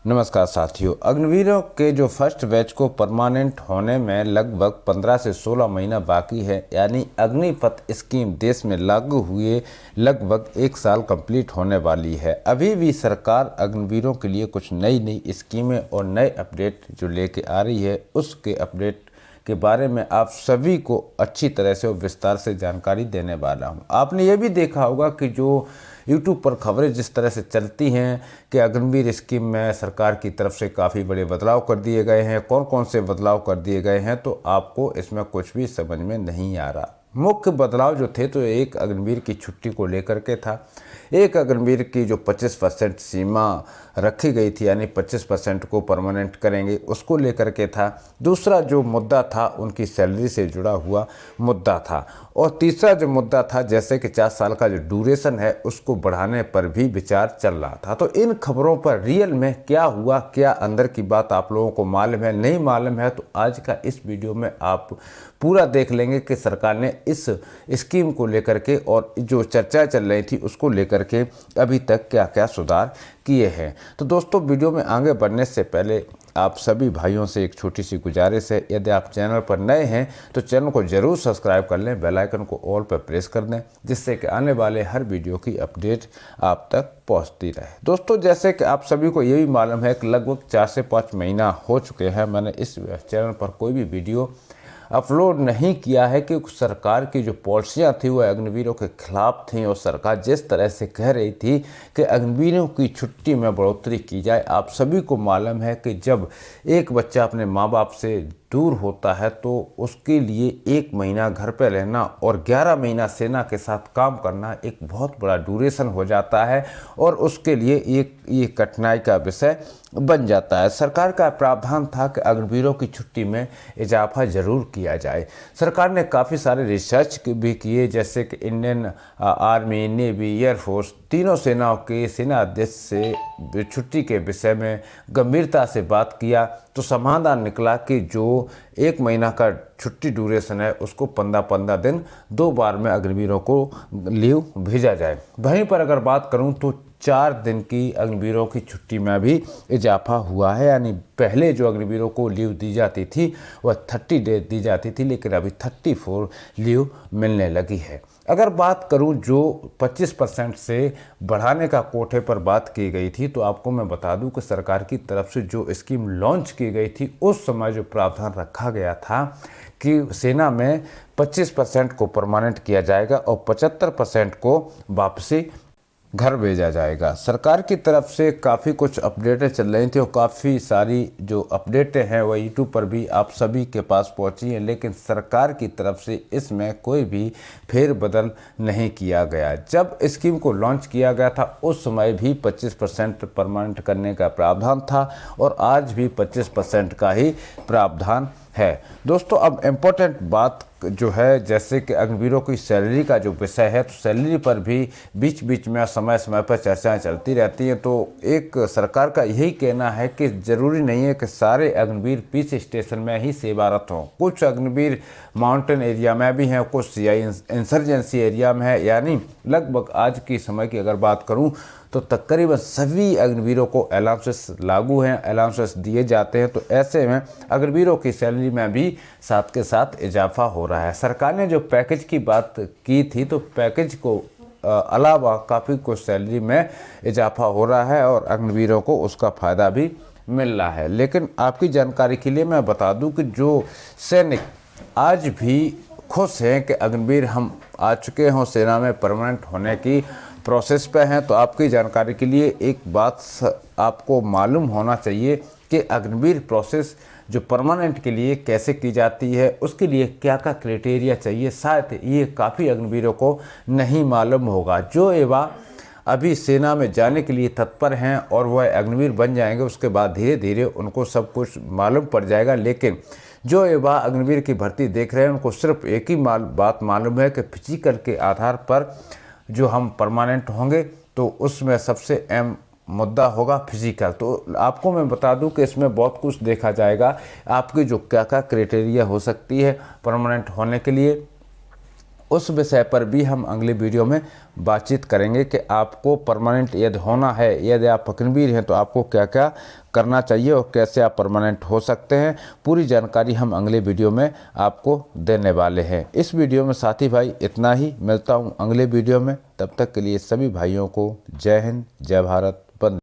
नमस्कार साथियों। अग्निवीरों के जो फर्स्ट बैच को परमानेंट होने में लगभग 15 से 16 महीना बाकी है, यानी अग्निपथ स्कीम देश में लागू हुए लगभग 1 साल कंप्लीट होने वाली है। अभी भी सरकार अग्निवीरों के लिए कुछ नई स्कीमें और नए अपडेट जो लेके आ रही है, उसके अपडेट के बारे में आप सभी को अच्छी तरह से और विस्तार से जानकारी देने वाला हूं। आपने ये भी देखा होगा कि जो YouTube पर खबरें जिस तरह से चलती हैं कि अग्निवीर स्कीम में सरकार की तरफ से काफ़ी बड़े बदलाव कर दिए गए हैं। कौन कौन से बदलाव कर दिए गए हैं, तो आपको इसमें कुछ भी समझ में नहीं आ रहा। मुख्य बदलाव जो थे तो एक अग्निवीर की छुट्टी को लेकर के था। एक अग्निवीर की जो 25% सीमा रखी गई थी, यानी 25% को परमानेंट करेंगे, उसको लेकर के था। दूसरा जो मुद्दा था उनकी सैलरी से जुड़ा हुआ मुद्दा था। और तीसरा जो मुद्दा था, जैसे कि 4 साल का जो ड्यूरेशन है उसको बढ़ाने पर भी विचार चल रहा था। तो इन खबरों पर रियल में क्या हुआ, क्या अंदर की बात आप लोगों को मालूम है, नहीं मालूम है, तो आज का इस वीडियो में आप पूरा देख लेंगे कि सरकार ने इस स्कीम को लेकर के और जो चर्चा चल रही थी उसको लेकर के अभी तक क्या क्या सुधार किए हैं। तो दोस्तों, वीडियो में आगे बढ़ने से पहले आप सभी भाइयों से एक छोटी सी गुजारिश है, यदि आप चैनल पर नए हैं तो चैनल को जरूर सब्सक्राइब कर लें, बेल आइकन को ऑल पर प्रेस कर दें, जिससे कि आने वाले हर वीडियो की अपडेट आप तक पहुंचती रहे। दोस्तों, जैसे कि आप सभी को ये भी मालूम है कि लगभग 4 से 5 महीना हो चुके हैं मैंने इस चैनल पर कोई भी वीडियो अपलोड नहीं किया है कि सरकार की जो पॉलिसियाँ थी वो अग्निवीरों के खिलाफ थी। और सरकार जिस तरह से कह रही थी कि अग्निवीरों की छुट्टी में बढ़ोतरी की जाए। आप सभी को मालूम है कि जब एक बच्चा अपने माँ बाप से दूर होता है तो उसके लिए 1 महीना घर पर रहना और 11 महीना सेना के साथ काम करना एक बहुत बड़ा ड्यूरेशन हो जाता है और उसके लिए ये कठिनाई का विषय बन जाता है। सरकार का प्रावधान था कि अग्निवीरों की छुट्टी में इजाफा जरूर किया जाए। सरकार ने काफ़ी सारे रिसर्च भी किए, जैसे कि इंडियन आर्मी, नेवी, एयरफोर्स, तीनों सेनाओं के सेना अध्यक्ष से छुट्टी के विषय में गंभीरता से बात किया तो समाधान निकला कि जो 1 महीना का छुट्टी ड्यूरेशन है उसको 15-15 दिन 2 बार में अग्निवीरों को लीव भेजा जाए। वहीं पर अगर बात करूं तो 4 दिन की अग्निवीरों की छुट्टी में भी इजाफा हुआ है, यानी पहले जो अग्निवीरों को लीव दी जाती थी वह 30 डेज दी जाती थी, लेकिन अभी 34 लीव मिलने लगी है। अगर बात करूं जो 25% से बढ़ाने का कोटे पर बात की गई थी, तो आपको मैं बता दूं कि सरकार की तरफ से जो स्कीम लॉन्च की गई थी उस समय जो प्रावधान रखा गया था कि सेना में 25% को परमानेंट किया जाएगा और 75% को वापसी घर भेजा जाएगा। सरकार की तरफ से काफ़ी कुछ अपडेटें चल रही थी और काफ़ी सारी जो अपडेटें हैं वह यूट्यूब पर भी आप सभी के पास पहुंची हैं, लेकिन सरकार की तरफ से इसमें कोई भी फेरबदल नहीं किया गया। जब स्कीम को लॉन्च किया गया था उस समय भी 25% परमानेंट करने का प्रावधान था और आज भी 25% का ही प्रावधान है। दोस्तों, अब इम्पोर्टेंट बात जो है, जैसे कि अग्निवीरों की सैलरी का जो विषय है, तो सैलरी पर भी बीच बीच में समय समय पर चर्चाएं चलती रहती हैं। तो एक सरकार का यही कहना है कि ज़रूरी नहीं है कि सारे अग्निवीर पीस स्टेशन में ही सेवारत हों। कुछ अग्निवीर माउंटेन एरिया में भी हैं, कुछ सीआई इंसर्जेंसी एरिया में है, यानी लगभग आज की समय की अगर बात करूँ तो तकरीबन सभी अग्निवीरों को अलाउंसेस लागू हैं, अलाउंसेस दिए जाते हैं। तो ऐसे में अग्निवीरों की सैलरी में भी साथ के साथ इजाफा हो रहा है। सरकार ने जो पैकेज की बात की थी तो पैकेज को अलावा काफ़ी कुछ सैलरी में इजाफा हो रहा है और अग्निवीरों को उसका फ़ायदा भी मिल रहा है। लेकिन आपकी जानकारी के लिए मैं बता दूं कि जो सैनिक आज भी खुश हैं कि अग्निवीर हम आ चुके हों, सेना में परमानेंट होने की प्रोसेस पे हैं, तो आपकी जानकारी के लिए एक बात आपको मालूम होना चाहिए कि अग्निवीर प्रोसेस जो परमानेंट के लिए कैसे की जाती है, उसके लिए क्या क्या क्राइटेरिया चाहिए, शायद ये काफ़ी अग्निवीरों को नहीं मालूम होगा। जो युवा अभी सेना में जाने के लिए तत्पर हैं और वह अग्निवीर बन जाएंगे, उसके बाद धीरे धीरे उनको सब कुछ मालूम पड़ जाएगा। लेकिन जो युवा अग्निवीर की भर्ती देख रहे हैं उनको सिर्फ एक ही बात मालूम है कि फिजिकल के आधार पर जो हम परमानेंट होंगे तो उसमें सबसे अहम मुद्दा होगा फिजिकल। तो आपको मैं बता दूं कि इसमें बहुत कुछ देखा जाएगा, आपकी जो क्या क्या क्राइटेरिया हो सकती है परमानेंट होने के लिए, उस विषय पर भी हम अगले वीडियो में बातचीत करेंगे कि आपको परमानेंट यदि होना है, यदि आप अग्निवीर हैं तो आपको क्या क्या करना चाहिए और कैसे आप परमानेंट हो सकते हैं। पूरी जानकारी हम अगले वीडियो में आपको देने वाले हैं। इस वीडियो में साथी भाई इतना ही, मिलता हूं अगले वीडियो में। तब तक के लिए सभी भाइयों को जय हिंद, जय भारत।